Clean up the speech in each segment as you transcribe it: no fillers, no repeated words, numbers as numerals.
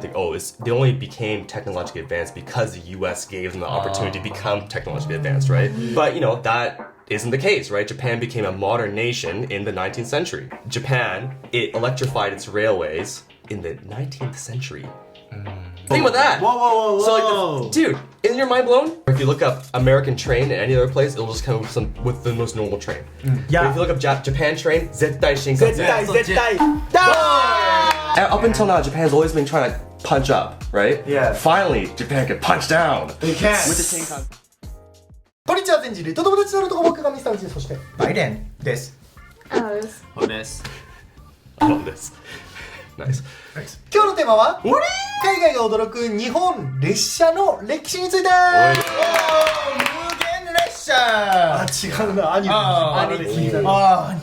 think, they only became technologically advanced because the US gave them the opportunity to become technologically advanced, right? But, that isn't the case, right? Japan became a modern nation in the 19th century. Japan, it electrified its railways in the 19th century. Think about that. Whoa. So dude, isn't your mind blown? If you look up American train in any other place, it'll just come with the most normal train. Yeah. But if you look up Japan train, zettai Shinkansen. 絶対 Up until now, Japan's always been trying to punch up, right? Yeah. Finally, Japan can punch down. They can. With the Shinkansen. こんにちは、全人類と友達なるとこ僕がミスタージそしてバイデンですそうです。 I love this. Nice. 今日のテーマは海外が驚く日本列車の歴史について無限列車違うな、アニメ聞いたな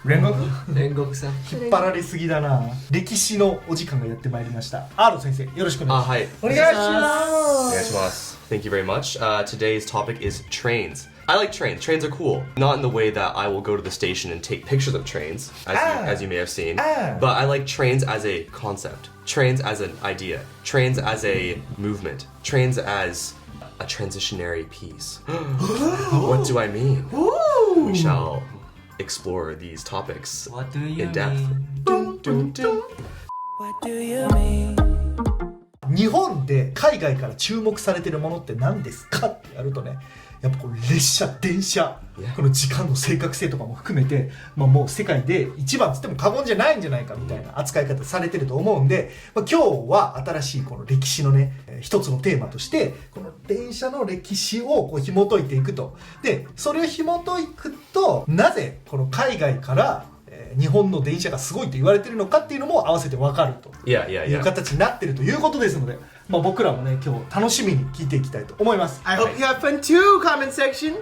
煉獄さん引っ張られすぎだな。歴史のお時間がやってまいりました。アーロン先生、よろしくお願いします。はい。お願いします。お願いします。Thank you very much. Today's topic is trains. I like trains. Trains are cool. Not in the way that I will go to the station and take pictures of trains, as you may have seen. But I like trains as a concept. Trains as an idea. Trains as a movement. Trains as a transitionary piece. What do I mean? We shall explore these topics in depth. What do you mean? 日本で海外から注目されてるものって何ですかってやるとね、やっぱこう列車、電車、この時間の正確性とかも含めて、もう世界で一番つっても過言じゃないんじゃないかみたいな扱い方されてると思うんで、今日は新しいこの歴史のね、一つのテーマとしてこの電車の歴史をこう紐解いていくと。で、それを紐解くとなぜこの海外から日本の電車がすごいと言われているのかっていうのも合わせて分かるという形になっているということですので、僕らもね今日楽しみに聞いていきたいと思います。 I hope you have fun too, comment section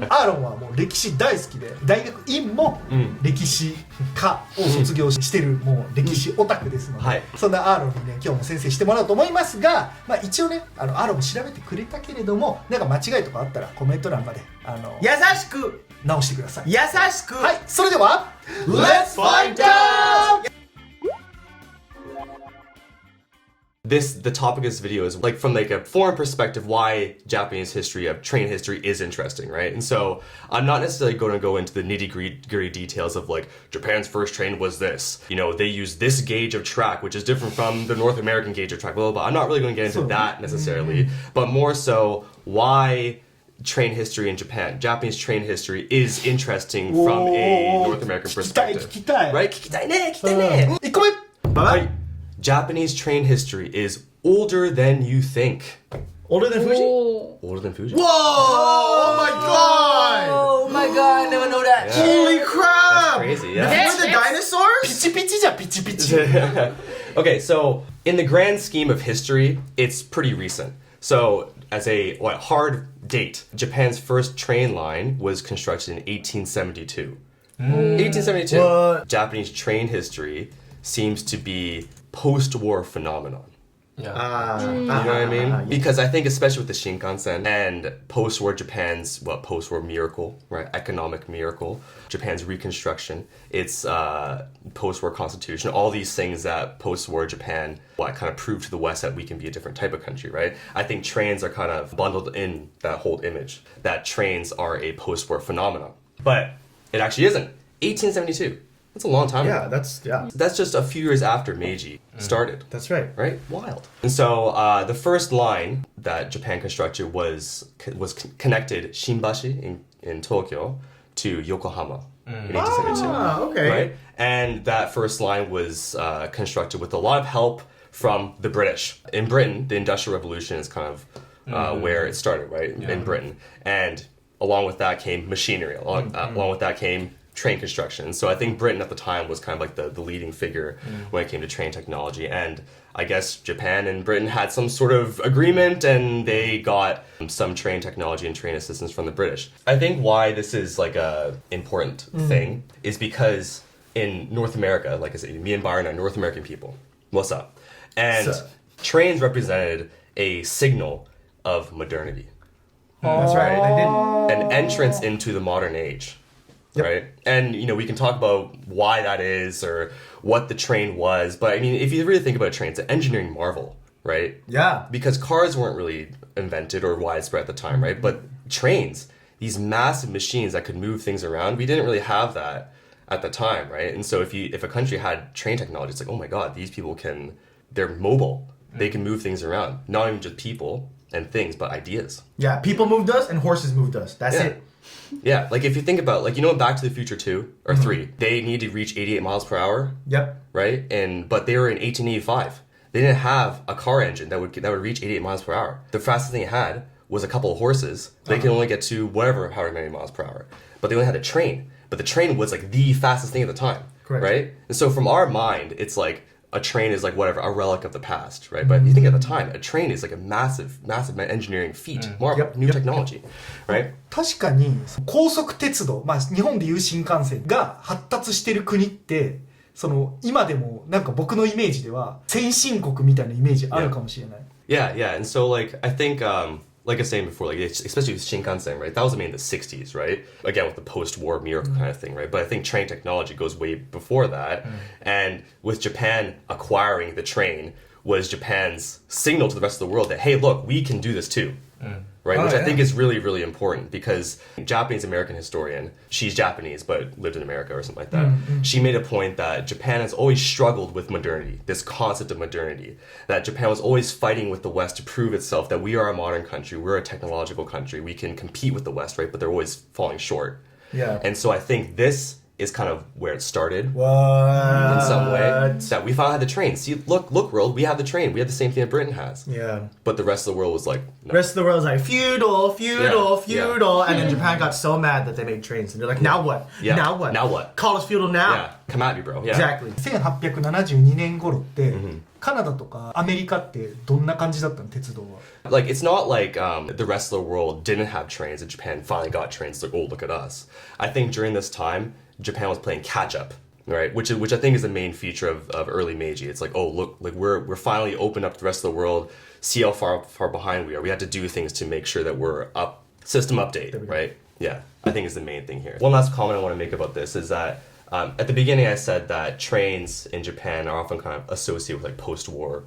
アーロンはもう歴史大好きで大学院も歴史科を卒業してるもう歴史オタクですので、そんなアーロンにね今日も先生してもらおうと思いますが、一応ねアーロンも調べてくれたけれども、なんか間違いとかあったらコメント欄まで優しく直してください。優しくはい、それでは Let's find out! The topic of this video is like from a foreign perspective why Japanese history of train history is interesting, right? And so I'm not necessarily going to go into the nitty-gritty details of like Japan's first train was this. They use this gauge of track, which is different from the North American gauge of track, blah, blah, blah. I'm not really going to get into that necessarily, but more so why train history in Japan, Japanese train history is interesting from a North American perspective. 聞きたい Right? 聞きたいね1個目 Bye-bye. Japanese train history is older than you think. Older than Fuji? Older than Fuji. Whoa! Oh my god! Oh my god, I never know that. Yeah. Holy crap! That's crazy, yeah. Before the dinosaurs? ピチピチじゃピチピチ Okay, so in the grand scheme of history, it's pretty recent. So as a hard date, Japan's first train line was constructed in 1872. 1872. What? Japanese train history seems to be post-war phenomenon. You know what I mean? Because I think especially with the Shinkansen and post-war Japan's post-war miracle, right? Economic miracle, Japan's reconstruction, its post-war constitution, all these things that post-war Japan kind of proved to the West that we can be a different type of country, right? I think trains are kind of bundled in that whole image, that trains are a post-war phenomenon. But it actually isn't. 1872. That's a long time ago. That's just a few years after Meiji started. That's right. Right? Wild. And so the first line that Japan constructed was connected Shinbashi in Tokyo to Yokohama in 1872. Okay. Right? And that first line was constructed with a lot of help from the British. In Britain, the Industrial Revolution is kind of where it started, right? In Britain. And along with that came machinery. Along with that came train construction. So I think Britain at the time was kind of like the leading figure when it came to train technology. And I guess Japan and Britain had some sort of agreement and they got some train technology and train assistance from the British. I think why this is like a important thing is because in North America, like I said, me and Byron are North American people. What's up? And trains represented a signal of modernity. That's right. They did. An entrance into the modern age. right? And we can talk about why that is or what the train was, but I mean, if you really think about a train, it's an engineering marvel, right? Yeah. Because cars weren't really invented or widespread at the time, right? But trains, these massive machines that could move things around, we didn't really have that at the time, right? And so if a country had train technology, it's like, oh my God, these people they're mobile. They can move things around. Not even just people and things, but ideas. Yeah, people moved us and horses moved us. That's it. Yeah, like if you think about, like, Back to the Future 2 or 3, they need to reach 88 miles per hour. Yep. Right? But they were in 1885. They didn't have a car engine that would reach 88 miles per hour. The fastest thing it had was a couple of horses. They could only get to however many miles per hour. But they only had a train. But the train was like the fastest thing at the time. Correct. Right? And so from our mind, it's like a train is like whatever, a relic of the past, right? But if you think at the time, a train is like a massive engineering feat, new technology, right? 確かに高速鉄道、日本でいう新幹線が発達してる国って今でもなんか僕のイメージでは先進国みたいなイメージあるかもしれない。Yeah, and so like I think like I was saying before, like especially with Shinkansen, right? That was made in the 60s, right? Again, with the post-war miracle kind of thing, right? But I think train technology goes way before that. And with Japan acquiring the train was Japan's signal to the rest of the world that, hey, look, we can do this too. Right? Which I think is really, really important because Japanese-American historian, she's Japanese but lived in America or something like that, she made a point that Japan has always struggled with modernity, this concept of modernity, that Japan was always fighting with the West to prove itself that we are a modern country, we're a technological country, we can compete with the West, right? But they're always falling short. Yeah. And so I think this is kind of where it started. What? In some way. That we finally had the train. See, look, world, we have the train. We have the same thing that Britain has. Yeah. But the rest of the world was like, no. The rest of the world was like, feudal. Yeah. And then Japan got so mad that they made trains. And they're like, now what? Yeah. Now what? Now what? Call us feudal now. Yeah, come at me, bro. Yeah. Exactly. 1872年頃って、カナダとかアメリカってどんな感じだったの鉄道は。Like, it's not like the rest of the world didn't have trains and Japan finally got trains. Like, oh, look at us. I think during this time, Japan was playing catch up, right? Which I think is the main feature of early Meiji. It's like, oh, look, like we're finally opened up to the rest of the world. See how far behind we are. We had to do things to make sure that we're up. System update, right? Yeah, I think is the main thing here. One last comment I want to make about this is that at the beginning I said that trains in Japan are often kind of associated with like post-war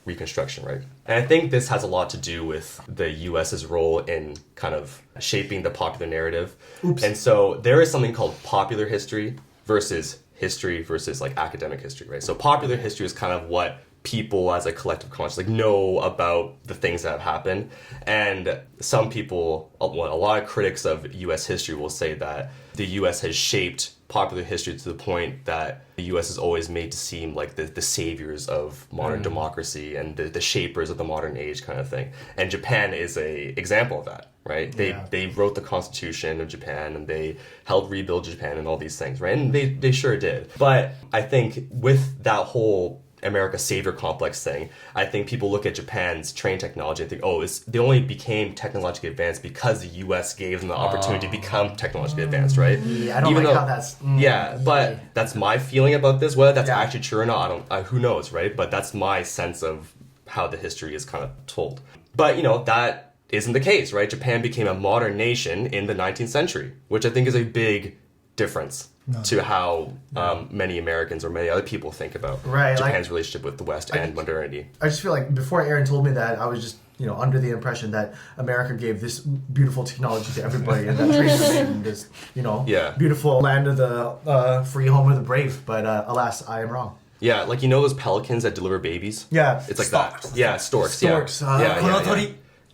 reconstruction, right? And I think this has a lot to do with the US's role in kind of shaping the popular narrative. Oops. And so there is something called popular history versus like academic history, right? So popular history is kind of what people as a collective conscious like know about the things that have happened. And some people, a lot of critics of US history will say that the US has shaped popular history to the point that the US is always made to seem like the saviors of modern democracy and the shapers of the modern age kind of thing. And Japan is a example of that, right? They wrote the Constitution of Japan and they helped rebuild Japan and all these things, right? And they sure did. But I think with that whole America savior complex thing, I think people look at Japan's train technology and think, oh, they only became technologically advanced because the US gave them the opportunity to become technologically advanced, right? Yeah, I don't like how that's... but that's my feeling about this. Whether that's actually true or not, who knows, right? But that's my sense of how the history is kind of told. But, that isn't the case, right? Japan became a modern nation in the 19th century, which I think is a big difference to how many Americans or many other people think about Japan's relationship with the West and modernity. I just feel like before Aaron told me that, I was just, under the impression that America gave this beautiful technology to everybody and that train this, beautiful land of the free home of the brave. But alas, I am wrong. Yeah, like those pelicans that deliver babies? Yeah. It's like storks. that. Yeah, storks. Storks.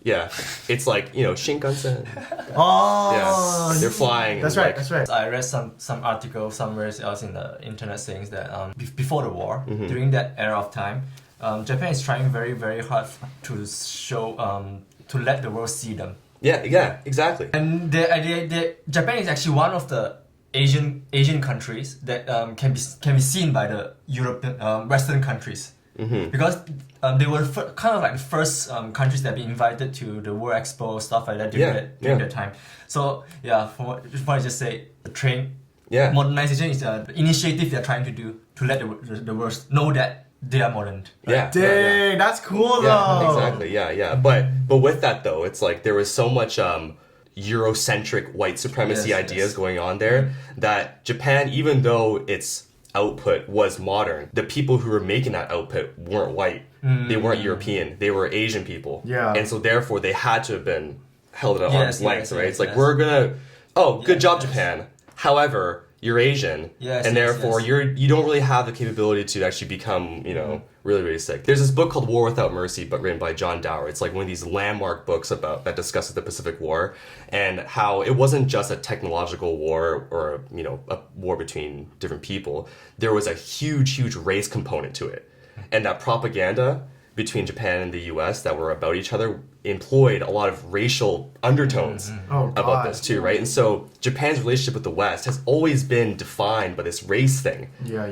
Yeah, it's like, Shinkansen. Oh. Yeah, they're flying. That's right, that's right. I read some article somewhere else in the internet saying that before the war, during that era of time, Japan is trying very, very hard to show, to let the world see them. Yeah, exactly. And Japan is actually one of the Asian countries that can be seen by the European Western countries. Because they were kind of like the first countries that be invited to the World Expo, stuff like that during that time. So from what I just say, the train modernization is the initiative they're trying to do to let the world know that they are modern. Right? That's cool though. Yeah, exactly. Yeah. But with that though, it's like there was so much Eurocentric white supremacy Yes, ideas yes. going on there, that Japan, even though its output was modern, the people who were making that output weren't white. They weren't European. They were Asian people. Yeah. And so therefore they had to have been held at Yes, arm's length, yes, right? yes, It's like, yes. we're gonna, good job, yes. Japan. However, you're Asian, Yes, and yes, therefore yes. you don't really have the capability to actually become, really, really sick. There's this book called War Without Mercy, but written by John Dower. It's like one of these landmark books that discusses the Pacific War and how it wasn't just a technological war or a war between different people. There was a huge, huge race component to it, and that propaganda between Japan and the U.S. that were about each other employed a lot of racial undertones about this too, right? And so Japan's relationship with the West has always been defined by this race thing. Yeah.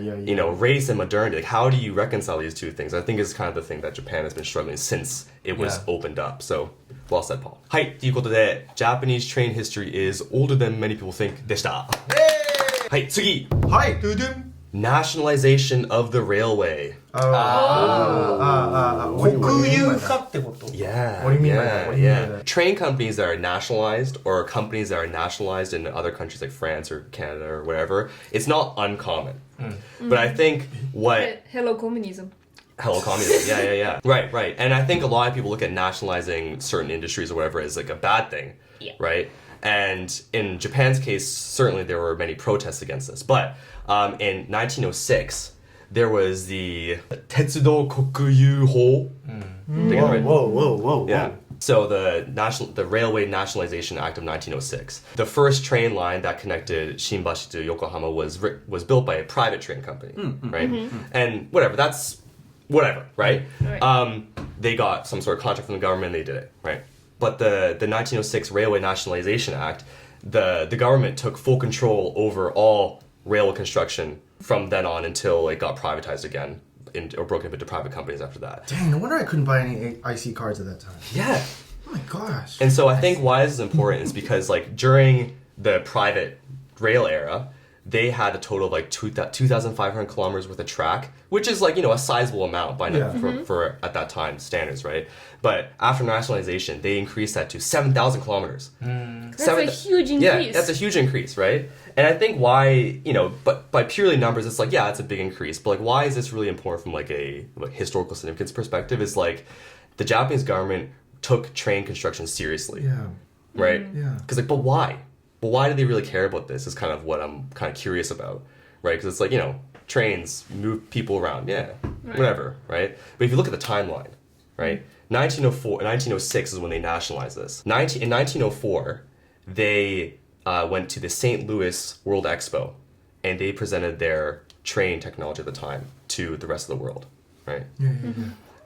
Race and modernity. Like, how do you reconcile these two things? I think is kind of the thing that Japan has been struggling since it was Yeah. opened up. So, well said, Paul. はい、ということで、Japanese train history is older than many people think でした。はい、次。はい。Nationalization of the railway. What do you 国 mean 有 by 化 that? ってこと Yeah. What do you mean by yeah, that? What do you mean yeah. by that? Train companies that are nationalized or companies that are nationalized in other countries like France or Canada or whatever, it's not uncommon. But I think what... Hello, communism. Hello, communism. Yeah. Right. And I think a lot of people look at nationalizing certain industries or whatever as like a bad thing, right? And in Japan's case, certainly there were many protests against this. But in 1906, there was the 鉄道国有法. Whoa. Yeah. So the Railway Nationalization Act of 1906. The first train line that connected Shinbashi to Yokohama was built by a private train company, right? And whatever, that's whatever, right? Right. They got some sort of contract from the government and they did it, right? But the 1906 Railway Nationalization Act, the government took full control over all railway construction from then on until it got privatized again or broken up into private companies after that. Dang, no wonder I couldn't buy any IC cards at that time. Yeah. Oh my gosh. And so I think why this is important is because like during the private rail era, they had a total of like 2,500 kilometers worth of track, which is like, a sizable amount by now for at that time standards, right? But after nationalization, they increased that to 7,000 kilometers. That's a huge increase. Yeah, that's a huge increase, right? And I think why, but by purely numbers, it's like, yeah, it's a big increase. But like, why is this really important from like a historical significance perspective? Is like the Japanese government took train construction seriously, Yeah. right? Yeah. Because like, but why? But why do they really care about this? Is kind of what I'm kind of curious about, right? Because it's like, trains move people around, whatever, right? But if you look at the timeline, right? 1906 is when they nationalized this. In 1904, they went to the St. Louis World Expo, and they presented their train technology at the time to the rest of the world, right? Yeah.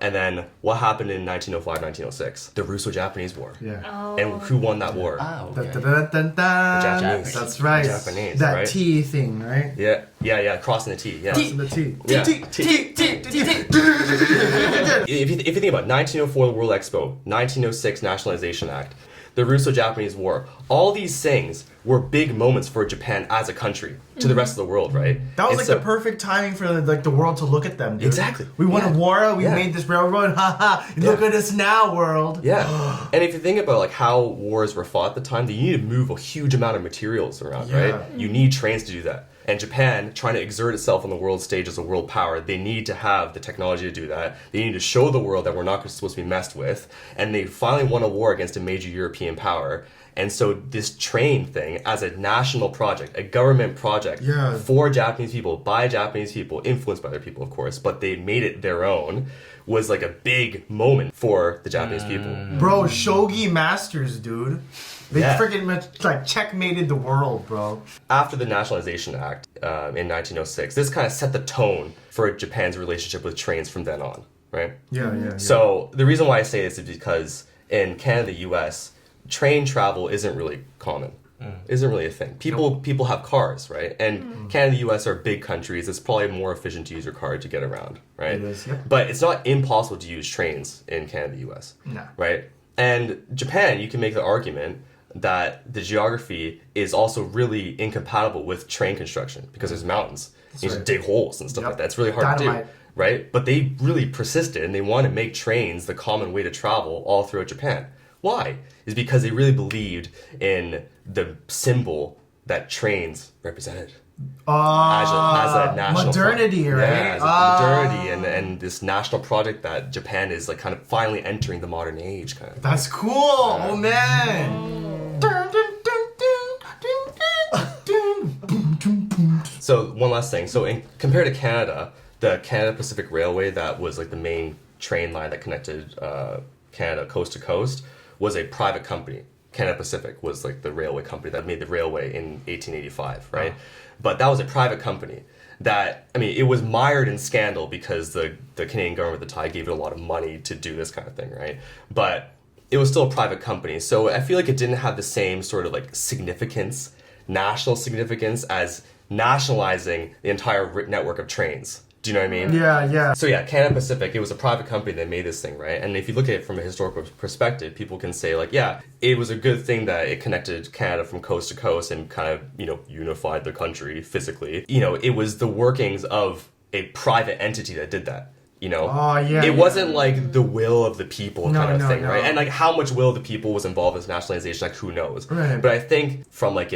And then what happened in 1905, 1906? The Russo-Japanese War. Yeah. Oh. And who won that war? Dun, dun, dun, dun, dun. Japanese. That's right. Japanese, that right? T thing, right? Yeah, crossing the T, yeah. Crossing the T. Yeah. T. If you think about 1904 World Expo, 1906 Nationalization Act, the Russo-Japanese War, all these things were big moments for Japan as a country to the rest of the world, right? That was And like so- the perfect timing for like the world to look at them, dude. Exactly. We won a war, we Yeah. made this railroad, haha. Look at us now, world. Yeah. And if you think about like how wars were fought at the time, you need to move a huge amount of materials around, Yeah. right? You need trains to do that. And Japan, trying to exert itself on the world stage as a world power, they need to have the technology to do that. They need to show the world that we're not supposed to be messed with. And they finally won a war against a major European power. And so this train thing, as a national project, a government project Yeah. for Japanese people, by Japanese people, influenced by other people, of course, but they made it their own, was like a big moment for the Japanese people. Bro, shogi masters, dude. They Yeah. freaking like checkmated the world, bro. After the Nationalization Act in 1906, this kind of set the tone for Japan's relationship with trains from then on, right? Yeah. So the reason why I say this is because in Canada, US, train travel isn't really common. Isn't really a thing. People have cars, right? And Canada and the US are big countries. It's probably more efficient to use your car to get around, right? It is, yep. But it's not impossible to use trains in Canada and the US. No. Right? And Japan, you can make the argument that the geography is also really incompatible with train construction because there's mountains. You need to right. dig holes and stuff Yep. like that. It's really hard to Dynamite. do. Right? But they really persisted and they want to make trains the common way to travel all throughout Japan. Why? Is because they really believed in the symbol that trains represented. As a national modernity, right? Yeah, as a modernity and this national project that Japan is like kind of finally entering the modern age kind of. That's cool. Oh man. So one last thing. So compared to Canada, the Canada Pacific Railway that was like the main train line that connected Canada coast to coast was a private company. Canada Pacific was like the railway company that made the railway in 1885, right? Oh. But that was a private company that, I mean, it was mired in scandal because the Canadian government at the time gave it a lot of money to do this kind of thing, right? But it was still a private company. So I feel like it didn't have the same sort of like significance, national significance, as nationalizing the entire network of trains. Do you know what I mean? Yeah. So yeah, Canada Pacific, it was a private company that made this thing, right? And if you look at it from a historical perspective, people can say like, yeah, it was a good thing that it connected Canada from coast to coast and kind of, you know, unified the country physically. You know, it was the workings of a private entity that did that. You know, it wasn't like the will of the people kind of thing, right? And like how much will of the people was involved in this nationalization, like who knows? Right. But I think from like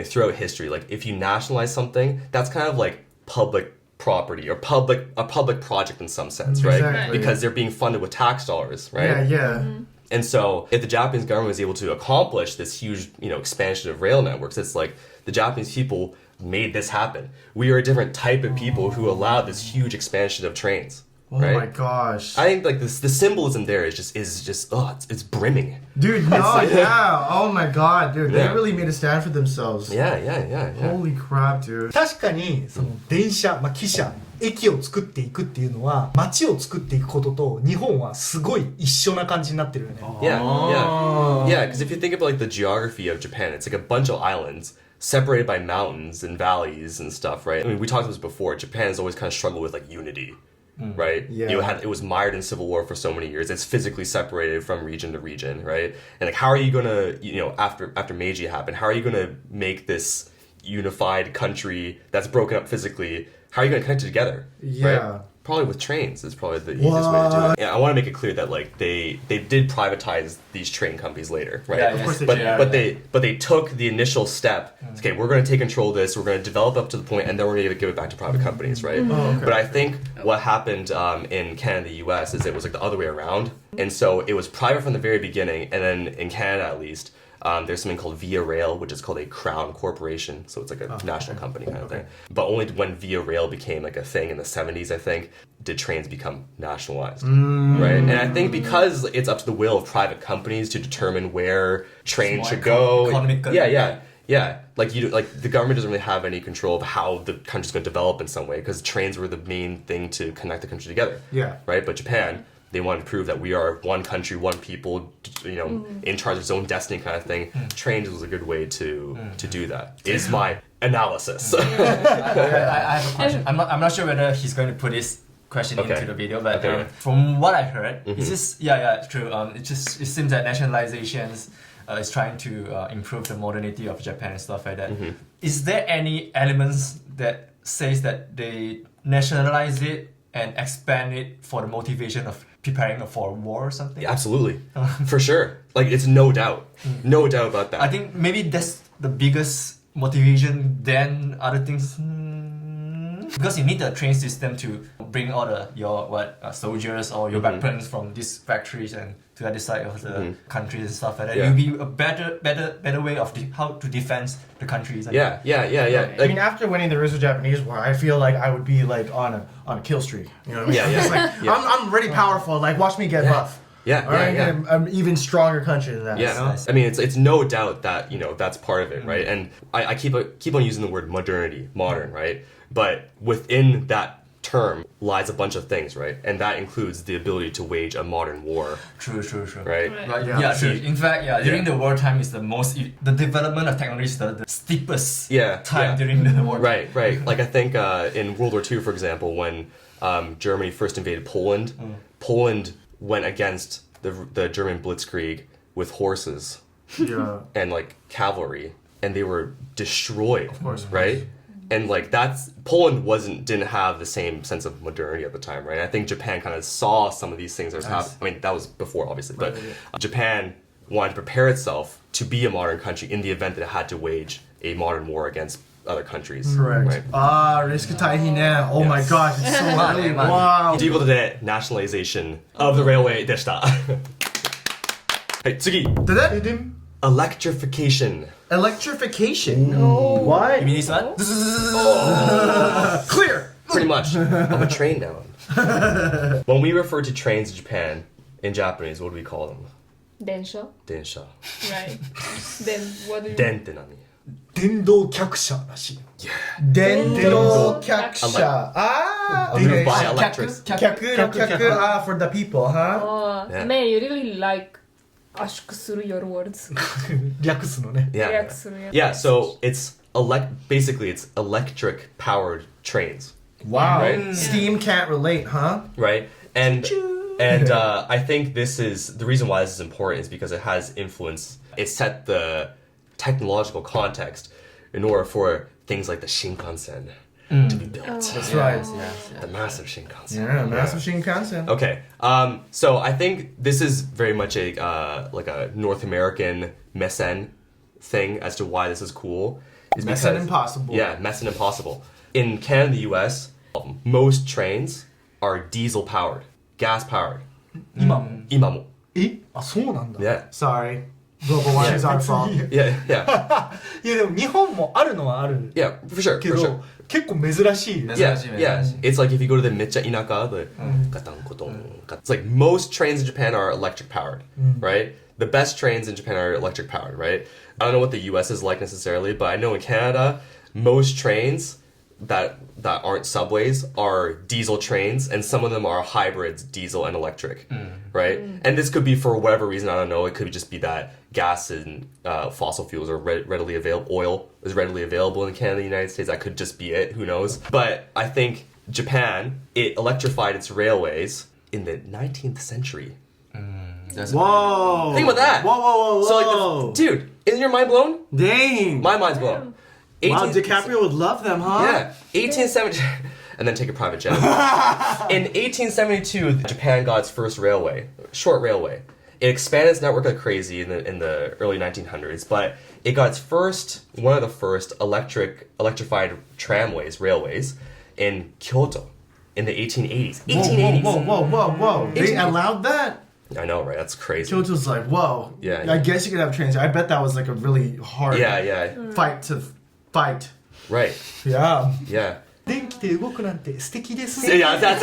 throughout history, like if you nationalize something, that's kind of like public property or a public project in some sense, right? Exactly. Because they're being funded with tax dollars, right? Yeah. And so if the Japanese government was able to accomplish this huge, you know, expansion of rail networks, it's like the Japanese people made this happen. We are a different type of people who allowed this huge expansion of trains. Oh right? my gosh. I think like the symbolism there is just it's brimming. Dude, no, yeah. Oh my god, dude. They really made a stand for themselves. Yeah. Holy crap, dude. 確かにその電車、汽車、駅を作っていくっていうのは街を作っていくことと日本はすごい一緒な感じになってるよね。Yeah, because if you think about like the geography of Japan, it's like a bunch of islands separated by mountains and valleys and stuff, right? I mean, we talked about this before. Japan has always kind of struggled with like unity. Right? Yeah. It was mired in civil war for so many years. It's physically separated from region to region, right? And like, how are you gonna, you know, after Meiji happened, how are you gonna make this unified country that's broken up physically? How are you gonna connect it together? Yeah. Right? Probably with trains is probably the easiest way to do it. Yeah, I want to make it clear that like they did privatize these train companies later, right? Yeah, of course but they took the initial step. Okay, we're going to take control of this. We're going to develop up to the point, and then we're going to give it back to private companies, right? Okay. But I think what happened in Canada and the U.S. is it was like the other way around, and so it was private from the very beginning, and then in Canada at least. There's something called Via Rail, which is called a crown corporation, so it's like a national company kind of thing. But only when Via Rail became like a thing in the 70s, I think, did trains become nationalized, right? And I think because it's up to the will of private companies to determine where trains should go. Yeah. Like the government doesn't really have any control of how the country's going to develop in some way because trains were the main thing to connect the country together. Yeah. Right? But Japan, they wanted to prove that we are one country, one people, you know, in charge of its own destiny kind of thing. Trains was a good way to do that. Is my analysis. I have a question. I'm not sure whether he's going to put this question into the video, but from what I heard, it's just true. It seems that nationalizations is trying to improve the modernity of Japan and stuff like that. Is there any elements that says that they nationalize it and expand it for the motivation of preparing for a war or something? Yeah, absolutely. For sure. Like, it's no doubt. No doubt about that. I think maybe that's the biggest motivation than other things. Because you need the train system to bring all your soldiers or your weapons from these factories and to the other side of the countries and stuff like that. It will be a better way of how to defend the countries. Yeah. I mean, after winning the Russo-Japanese War, I feel like I would be like on a kill streak. You know what I mean? Just like, I'm really powerful. Like, watch me get buff. I'm an even stronger country than that. Yeah, you know? I mean, it's no doubt that, you know, that's part of it, right? And I keep on using the word modernity, modern, right? But within that term lies a bunch of things, right? And that includes the ability to wage a modern war. True. Right? True. In fact, during the wartime is the development of technology is the steepest time during the war. Right. Like I think in World War II, for example, when Germany first invaded Poland, Poland went against the German blitzkrieg with horses and like cavalry, and they were destroyed, of course, right? And like Poland didn't have the same sense of modernity at the time, right? I think Japan kind of saw some of these things as happening. I mean, that was before, obviously, but Japan wanted to prepare itself to be a modern country in the event that it had to wage a modern war against other countries. Correct. Right? Risk taihine. Oh my gosh, it's so really wow. ということで nationalization of the railway でした。はい、次。electrification. Electrification? Oh. What? You mean this one? Clear! Pretty much. I'm a train now. When we refer to trains in Japan, in Japanese, what do we call them? Densha. Densha. Right. Then what do you... 電って何？電動客車らしい。Dendo kyakusha. Ah, okay. By electric. Kyaku, for the people, huh? Oh, Yeah. man, you really like 圧縮する your words. 略すのね。 Yeah. 略するやつ。 Yeah, so it's basically it's electric powered trains, Wow. Right. Steam can't relate, huh? right? And I think this is the reason why this is important is because it has influence. It set the technological context in order for things like the Shinkansen to be built. That's right. The massive Shinkansen. Yeah, massive Shinkansen. Okay, so I think this is very much a like a North American Messen thing as to why this is cool. Is Messen because- impossible. Yeah, Messen impossible. In Canada and the US, most trains are diesel powered, gas powered. 今も。今も。あ、そうなんだ。 Yeah, Sorry. Global warming is our fault. yeah, yeah, いやでも日本もあるのはある yeah, for sure, け for ど、 sure. 結構珍しい。 Yeah, yeah. It's like if you go to the Micha Inaka, the it's like most trains in Japan are electric powered, right? The best trains in Japan are electric powered, right? I don't know what the US is like necessarily, but I know in Canada, most trains that aren't subways are diesel trains, and some of them are hybrids, diesel and electric, right? And this could be for whatever reason, I don't know. It could just be that gas and fossil fuels are readily available. Oil is readily available in Canada and the United States. That could just be it. Who knows? But I think Japan, it electrified its railways in the 19th century. Whoa. Think about that. Whoa. So like, dude, isn't your mind blown? Dang. My mind's blown. Wow, 18 DiCaprio would love them, huh? Yeah, 1870, and then take a private jet. In 1872, Japan got its first railway, short railway. It expanded its network like crazy in the early 1900s, but it got its one of the first electrified railways, in Kyoto in the 1880s. 1880s. Whoa. They allowed that? I know, right? That's crazy. Kyoto's like, whoa. Yeah. I guess you could have trains. I bet that was like a really hard Yeah. fight to fight. Right. Yeah. Yeah. 電気で動くなんて素敵ですね。 Yeah, that's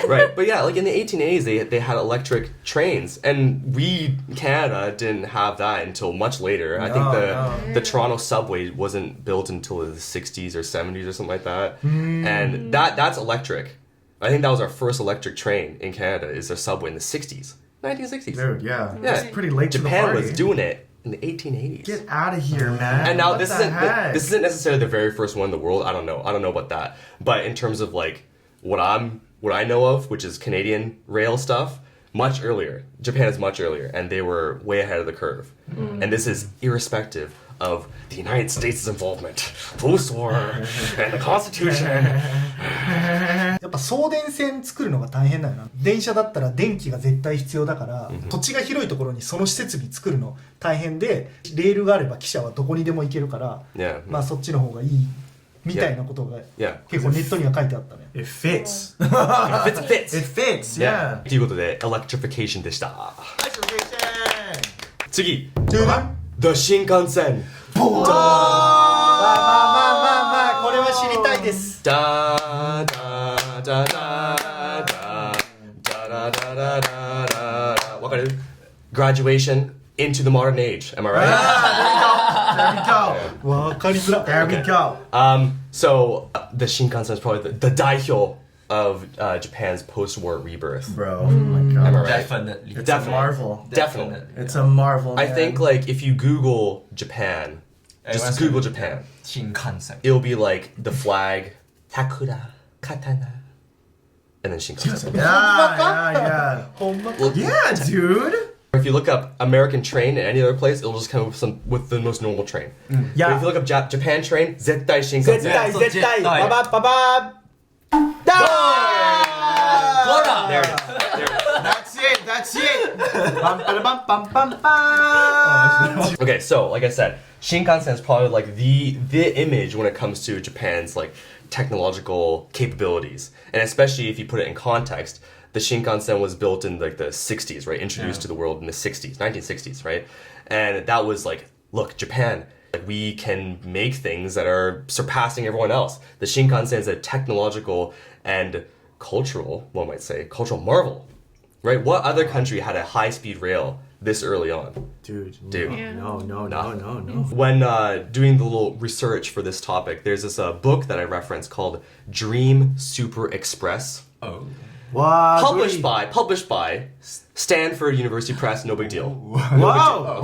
right. But yeah, like in the 1880s, they had electric trains, and we Canada didn't have that until much later. I think the Toronto subway wasn't built until the 60s or 70s or something like that, and that's electric. I think that was our first electric train in Canada. Is their subway in the 60s, 1960s. Dude, yeah. Yeah. It's pretty late to the Japan party. was doing it in the 1880s. Get out of here, man. And now What this the heck? isn't necessarily the very first one in the world. I don't know about that. But in terms of like what I know of, which is Canadian rail stuff, much earlier. Japan is much earlier, and they were way ahead of the curve. And this is irrespective of the United States' involvement, post-war, and the Constitution. やっぱ送電線作るのが大変だよな。電車だったら電気が絶対必要だから、土地が広いところにその施設備作るの大変で、レールがあれば汽車はどこにでも行けるから、 Yeah. まあそっちの方がいいみたいなことが Yeah. 結構ネットには書いてあったね。 It fits. It fits. It fits, yeah. ということで electrification でした。次。Dude. The Shinkansen. まあこれは知りたいです。 Da da da da da da da da da da. わかる? Graduation into the modern age. Am I right? There we go. わかりづら。 There we go. So the Shinkansen is probably the daihyo of Japan's post-war rebirth. Bro, oh my god. Am I right? Definitely. It's a marvel. Definitely. It's a marvel, I man. think like if you Google Japan, just Google Japan, Shinkansen. it'll be like the flag, Sakura, Katana, and then Shinkansen. Yeah. ほんま Well, Yeah, dude. if you look up American train in any other place, it'll just come with the most normal train. But Yeah. if you look up Japan train, Zettai Shinkansen. 絶対ババッババー There it is. There it is. That's it. Okay, so like I said, Shinkansen is probably like the image when it comes to Japan's like technological capabilities, and especially if you put it in context, the Shinkansen was built in like the 60s, right? Introduced to the world in the 60s, 1960s, right? And that was like, look, Japan, like, we can make things that are surpassing everyone else. The Shinkansen is a technological and cultural, one might say, cultural marvel, right? What other country had a high-speed rail this early on? Dude. Yeah. No. When doing the little research for this topic, there's this book that I referenced called Dream Super Express. Oh. Wow. Published by Stanford University Press, no big deal. Whoa.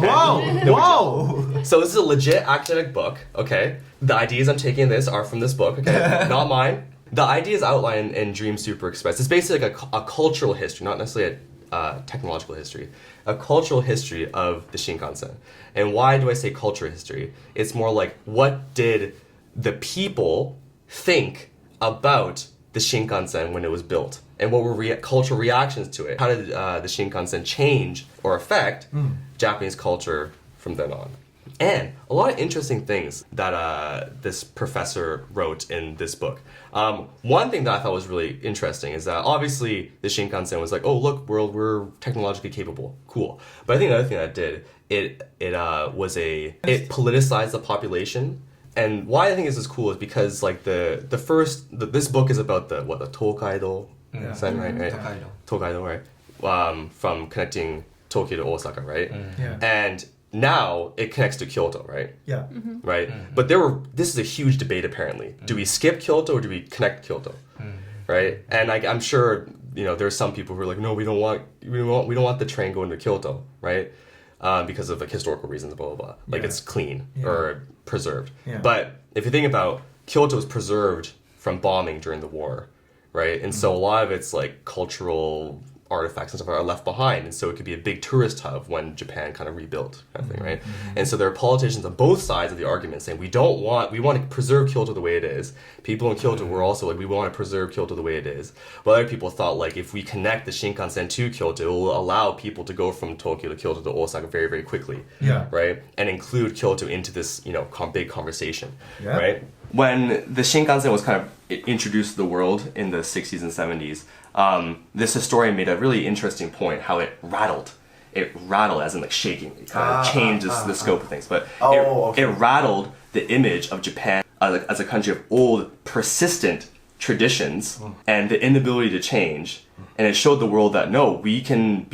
So this is a legit academic book, okay? The ideas I'm taking in this are from this book, okay? Not mine. The ideas outlined in Dream Super Express. It's basically like a cultural history, not necessarily a technological history. A cultural history of the Shinkansen. And why do I say cultural history? It's more like, what did the people think about the Shinkansen when it was built? And what were cultural reactions to it? How did the Shinkansen change or affect Japanese culture from then on? And a lot of interesting things that this professor wrote in this book. One thing that I thought was really interesting is that obviously the Shinkansen was like, oh, look, we're technologically capable. Cool. But I think another thing that it did, it politicized the population. And why I think this is cool is because like this book is about the Tokaido, right? Tokaido, right? From connecting Tokyo to Osaka, right? And now it connects to Kyoto, right? Yeah. Right? But this is a huge debate apparently. Do we skip Kyoto or do we connect Kyoto? Right? And I'm sure, there's some people who are like, no, we don't want the train going to Kyoto, right? Because of like historical reasons, blah, blah, blah. Like it's clean or preserved. Yeah. But if you think about Kyoto was preserved from bombing during the war, right? And so a lot of its like cultural artifacts and stuff are left behind, and so it could be a big tourist hub when Japan kind of rebuilt, kind of thing, right? And so there are politicians on both sides of the argument saying we want to preserve Kyoto the way it is. People in Kyoto were also like, we want to preserve Kyoto the way it is. But other people thought like if we connect the Shinkansen to Kyoto, it will allow people to go from Tokyo to Kyoto to Osaka very, very quickly, right? And include Kyoto into this, big conversation, right? When the Shinkansen was kind of introduced to the world in the 60s and 70s, this historian made a really interesting point, how it rattled. It rattled as in like shaking. It kind of changed the scope of things. But it rattled the image of Japan as a country of old, persistent traditions and the inability to change. And it showed the world that no, we can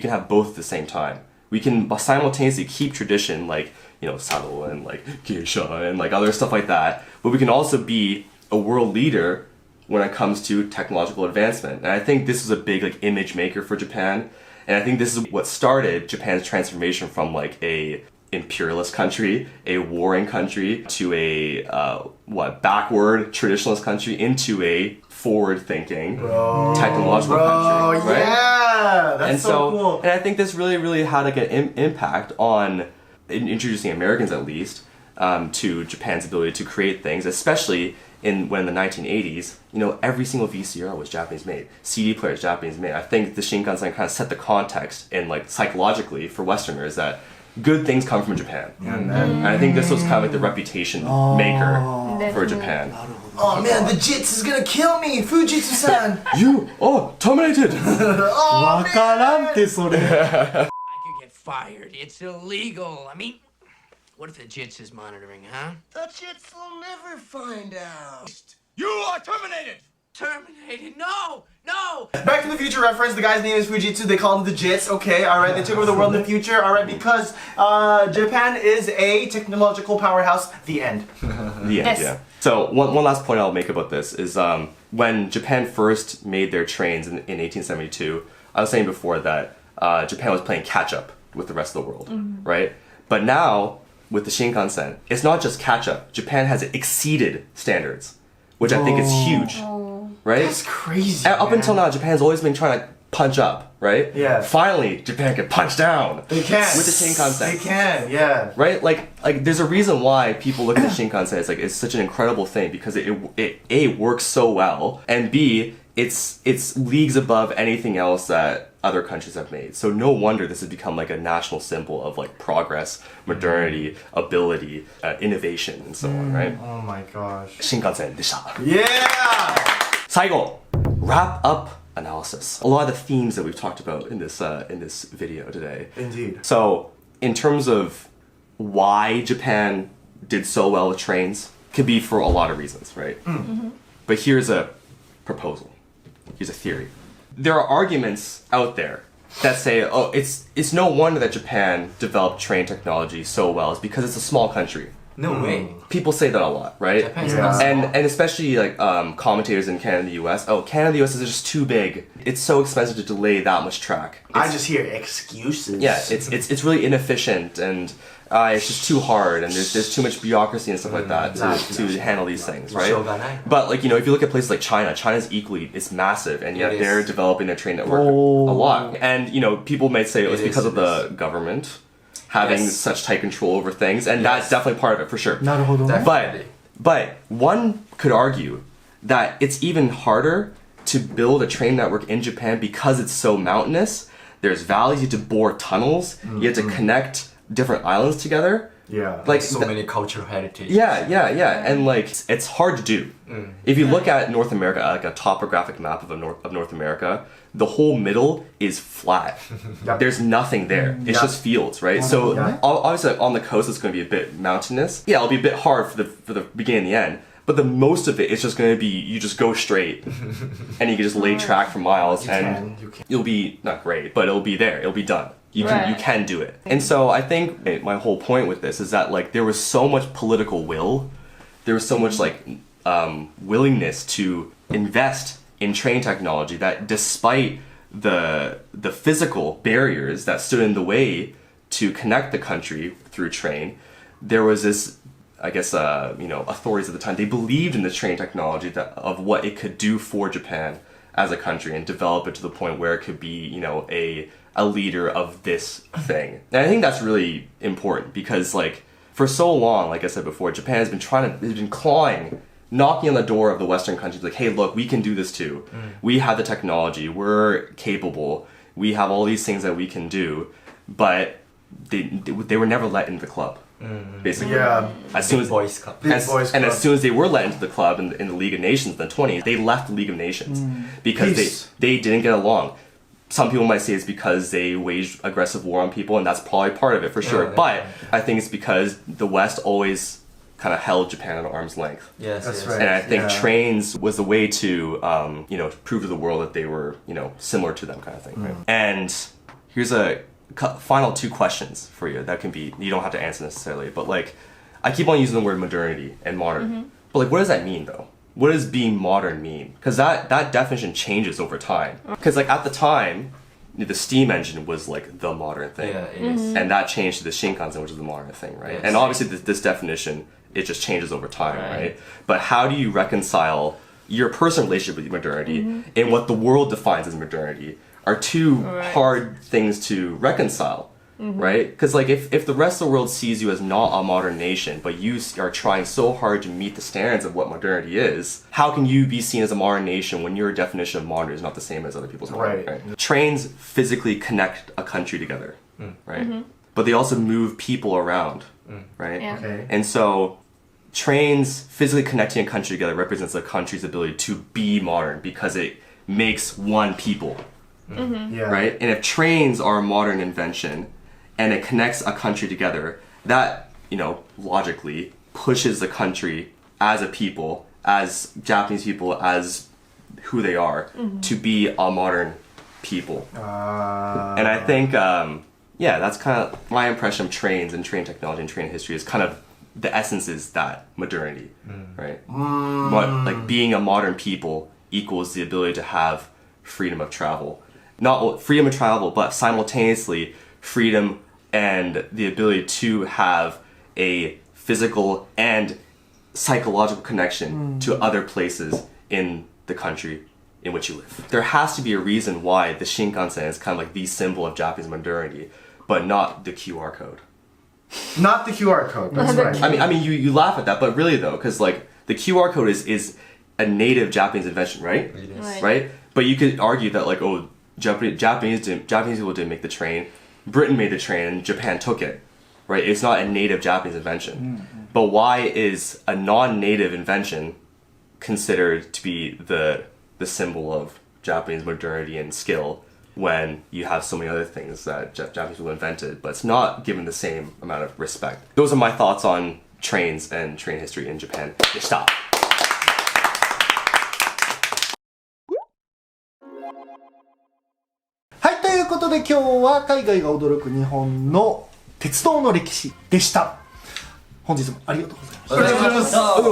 have both at the same time. We can simultaneously keep tradition like, sado and like geisha and like other stuff like that. But we can also be a world leader when it comes to technological advancement. And I think this is a big like image maker for Japan. And I think this is what started Japan's transformation from like a imperialist country, a warring country, to a backward traditionalist country into a forward-thinking technological country. Right? Yeah, that's so cool. And I think this really, really had like an impact on introducing Americans at least to Japan's ability to create things, especially when in the 1980s, every single VCR was Japanese made. CD players Japanese made. I think the Shinkansen kind of set the context and like psychologically for Westerners that good things come from Japan. And I think this was kind of like the reputation maker for Japan. Oh man, the Jits is gonna kill me, Fujitsu-san. Terminated. Wakarante, sore. I could get fired. It's illegal. I mean, what if the Jits is monitoring, huh? The Jits will never find out. You are terminated! Terminated? No! No! Back to the Future reference, the guy's name is Fujitsu, they call him the Jits, okay, alright, they took over the world in the future, alright, because Japan is a technological powerhouse, the end. The end, yeah. So one last point I'll make about this is when Japan first made their trains in 1872, I was saying before that Japan was playing catch-up with the rest of the world, right? But now, with the Shinkansen, it's not just catch-up. Japan has exceeded standards, which I think is huge, right? That's crazy, Up until now, Japan's always been trying to punch up, right? Yeah. Finally, Japan can punch down. They can. With the Shinkansen. They can, yeah. Right? Like there's a reason why people look at the Shinkansen. It's such an incredible thing because it A, works so well, and B, it's leagues above anything else that other countries have made. So no wonder this has become like a national symbol of like progress, modernity, ability, innovation, and so on, right? Oh my gosh. Shinkansen でした。 Yeah! 最後 wrap up analysis. A lot of the themes that we've talked about in this video today. Indeed. So in terms of why Japan did so well with trains, could be for a lot of reasons, right? But here's a proposal. Here's a theory. There are arguments out there that say, oh, it's no wonder that Japan developed train technology so well. It's because it's a small country. No way. People say that a lot, right? Japan's not small. And especially like commentators in Canada and the US. Oh, Canada and the US is just too big. It's so expensive to delay that much track. I just hear excuses. Yeah, it's really inefficient and it's just too hard and there's too much bureaucracy and stuff like that to handle these things, right? But like, you know, if you look at places like China's equally, it's massive and yet they're developing their train network a lot. And, you know, people might say it's because of the government having such tight control over things, and that's definitely part of it for sure. But one could argue that it's even harder to build a train network in Japan because it's so mountainous. There's valleys, you have to bore tunnels, you have to connect different islands together. Yeah. Like so many cultural heritage. Yeah. And like it's hard to do. If you look at North America, like a topographic map of North America, the whole middle is flat. There's nothing there. It's just fields, right? So obviously on the coast it's going to be a bit mountainous. Yeah, it'll be a bit hard for the beginning and the end. But the most of it is just going to be you just go straight and you can just lay track for miles and it'll be not great, but it'll be there. It'll be done. You can do it. And so I think my whole point with this is that like there was so much political will, there was so much like willingness to invest in train technology that despite the physical barriers that stood in the way to connect the country through train, there was this, I guess, authorities at the time, they believed in the train technology of what it could do for Japan as a country and develop it to the point where it could be, you know, a leader of this thing. And I think that's really important because like for so long, like I said before, Japan has been clawing, knocking on the door of the Western countries like, hey, look, we can do this too. We have the technology, we're capable, we have all these things that we can do, but they were never let into the club. Basically, as soon as as soon as they were let into the club in the League of Nations in the 20s, they left the League of Nations because they didn't get along. Some people might say it's because they waged aggressive war on people, and that's probably part of it for sure. But I think it's because the West always kind of held Japan at arm's length. Yes, that's right. And I think trains was the way to prove to the world that they were similar to them kind of thing. Right? And here's a final two questions for you that can be, you don't have to answer necessarily, but like I keep on using the word modernity and modern, but like what does that mean though? What does being modern mean? Because that definition changes over time. Because like at the time, the steam engine was like the modern thing, and that changed to the Shinkansen, which is the modern thing, right? And obviously this definition, it just changes over time, right? But how do you reconcile your personal relationship with modernity and what the world defines as modernity? Are two hard things to reconcile, right? Because like if the rest of the world sees you as not a modern nation, but you are trying so hard to meet the standards of what modernity is, how can you be seen as a modern nation when your definition of modern is not the same as other people's modern? Right? Trains physically connect a country together, right? But they also move people around, right? And so trains physically connecting a country together represents a country's ability to be modern because it makes one people. Right? And if trains are a modern invention and it connects a country together, that, logically pushes the country as a people, as Japanese people, as who they are, to be a modern people. And I think, that's kind of my impression of trains and train technology and train history is kind of the essence is that modernity, right? But like being a modern people equals the ability to have freedom of travel. Not freedom of travel, but simultaneously freedom and the ability to have a physical and psychological connection to other places in the country in which you live. There has to be a reason why the Shinkansen is kind of like the symbol of Japanese modernity, but not the QR code. Not the QR code. That's right. I mean, you laugh at that, but really though, because like the QR code is a native Japanese invention, right? Right. Right? But you could argue that like, Japanese people didn't make the train. Britain made the train and Japan took it, right? It's not a native Japanese invention. But why is a non-native invention considered to be the symbol of Japanese modernity and skill when you have so many other things that Japanese people invented, but it's not given the same amount of respect? Those are my thoughts on trains and train history in Japan. Stop. はい、ということで今日は海外が驚く日本の鉄道の歴史でした。本日もありがとうございました。ありがとう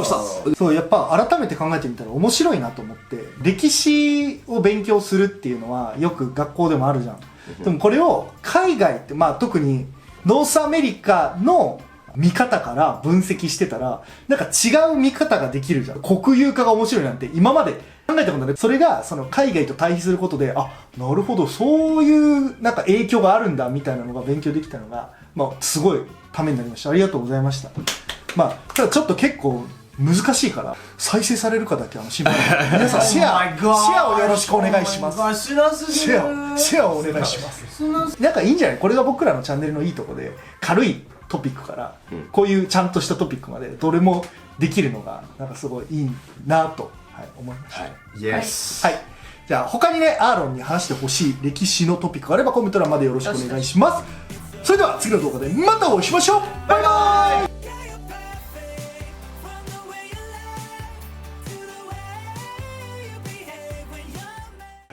ございます。そう、やっぱ改めて考えてみたら面白いなと思って、歴史を勉強するっていうのはよく学校でもあるじゃん。でもこれを海外って、まあ特にノースアメリカの見方から分析してたら、なんか違う見方ができるじゃん。国有化が面白いなんて今まで考えたことない。それがその海外と対比することで、あ、なるほど、そういうなんか影響があるんだみたいなのが勉強できたのが、まあすごいためになりました。ありがとうございました。まあただちょっと結構難しいから再生されるかだけ心配なので、皆さんシェアをよろしくお願いします。シェアをお願いします。なんかいいんじゃない？これが僕らのチャンネルのいいとこで、軽いトピックから、こういうちゃんとしたトピックまでどれもできるのがなんかすごいいいなと、はい、思いました。はい、Yes。はい。じゃあ他にね、アーロンに話してほしい歴史のトピックがあればコメント欄までよろしくお願いします。それでは次の動画でまたお会いしましょう。バイバイ。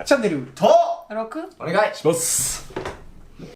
チャンネル登録お願いします。